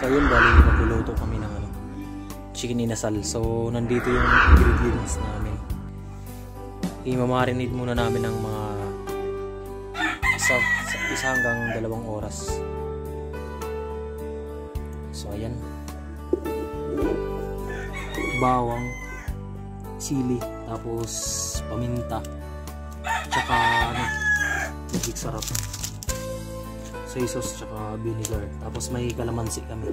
So yun, bali magluluto kami ng ano, chicken inasal. So nandito yung ingredients namin. I-marinate muna namin ng mga isa hanggang 2 oras. So ayan, bawang, sili, tapos paminta, tsaka ano, magic sarap, soy sauce, tsaka vinegar. Tapos may kalamansi kami.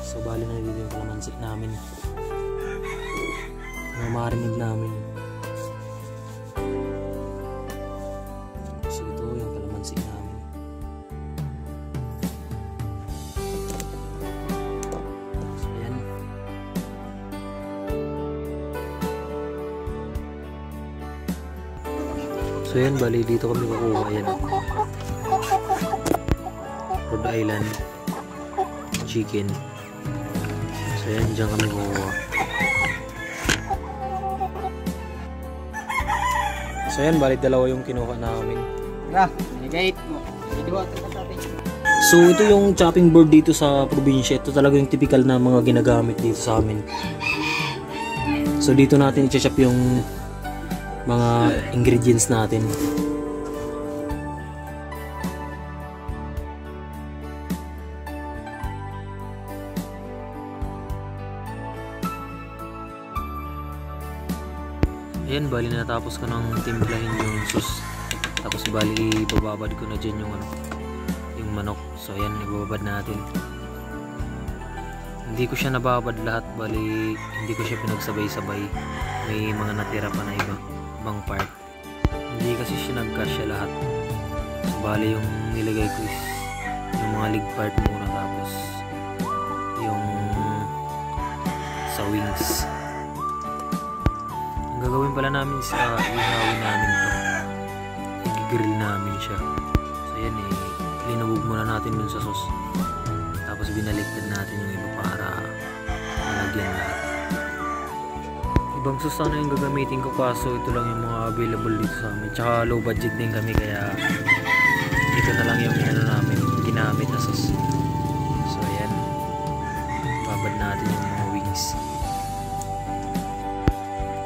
So bali na dito yung kalamansi namin, mamarinate namin. So ito yung kalamansi namin. So ayan. So yan, bali dito kami kukuha. Ayan, Rhode Island chicken. So yan, dyan kami kukuha. So yan, bali 2 yung kinuha namin. So ito yung chopping board dito sa probinsya. Ito talaga yung typical na mga ginagamit dito sa amin. So dito natin i-chop yung mga ingredients natin. Ayan, bali na natapos ko ng timplahin yung sauce. Tapos bali ibababad ko na dyan yung ano, yung manok. So ayan, ibababad natin. Hindi ko siya nababad lahat, bali hindi ko siya pinagsabay-sabay. May mga natira pa na ibang part. Hindi kasi siya nagkasya lahat. So bali yung nilagay ko is yung mga leg part muna, tapos yung sa wings. Ang gagawin pala namin is ihawin namin to, i-grill namin siya. So yan eh, linawag muna natin dun sa sauce, tapos binaliktad natin yung iba para malagyan lahat. Ibang sauce sana yung gagamitin ko, kaso ito lang yung mga available dito sa amin. Tsaka low budget din kami, kaya ito na lang yung namin ginamit na sauce. So ayan, babad natin yung mga wings.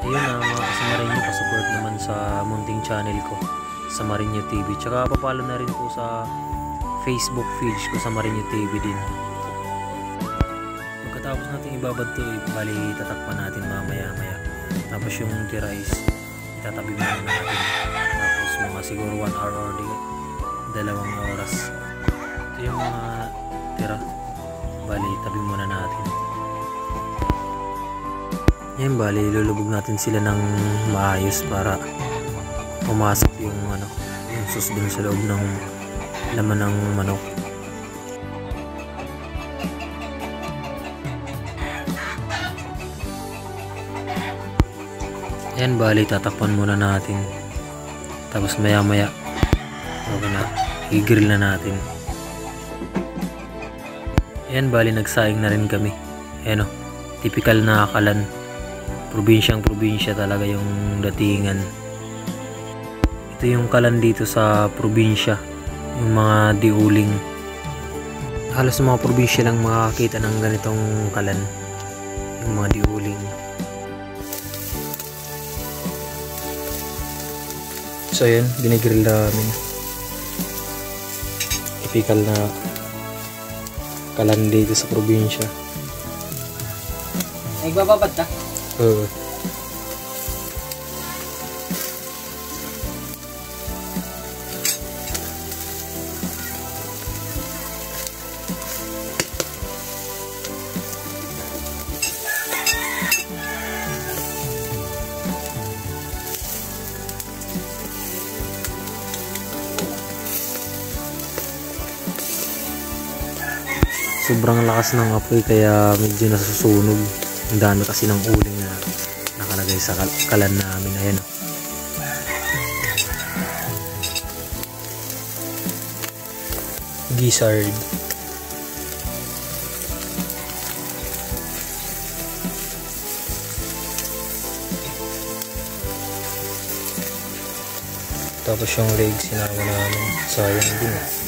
Ayun na mga Samarinyo, pa-support naman sa munting channel ko, Samarinyo TV. Tsaka papalo na rin po sa Facebook page ko, Samarinyo TV din. Pagkatapos natin ibabad to, bali tatakpan natin mamaya-maya. Tapos yung tira is itatabi muna natin. Tapos mga siguro 1 hour or 2 oras. Ito yung mga tira, bali tabi muna natin. Yan, bali lulubog natin sila ng maayos para pumasok yung ano, yung sauce dun sa loob ng laman ng manok. Yan, bali tatakpan muna natin. Tapos maya maya okay na, i-grill na natin. Yan, bali nagsaing na rin kami. Ayan o, typical na kalan. Probinsya talaga yung datingan. Ito yung kalan dito sa probinsya, yung mga diuling. Halos mga probinsya lang makakita ng ganitong kalan, yung mga diuling. So yun, binigrill namin. Typical na kalan dito sa probinsya. Nagbababad ka? Oo. Sobrang lakas ng apoy kaya medyo nasusunog. Ang dami kasi ng uling na nakalagay sa kalan namin. Ayan o. Gizzard. Tapos yung legs sinama namin. Sayang din eh.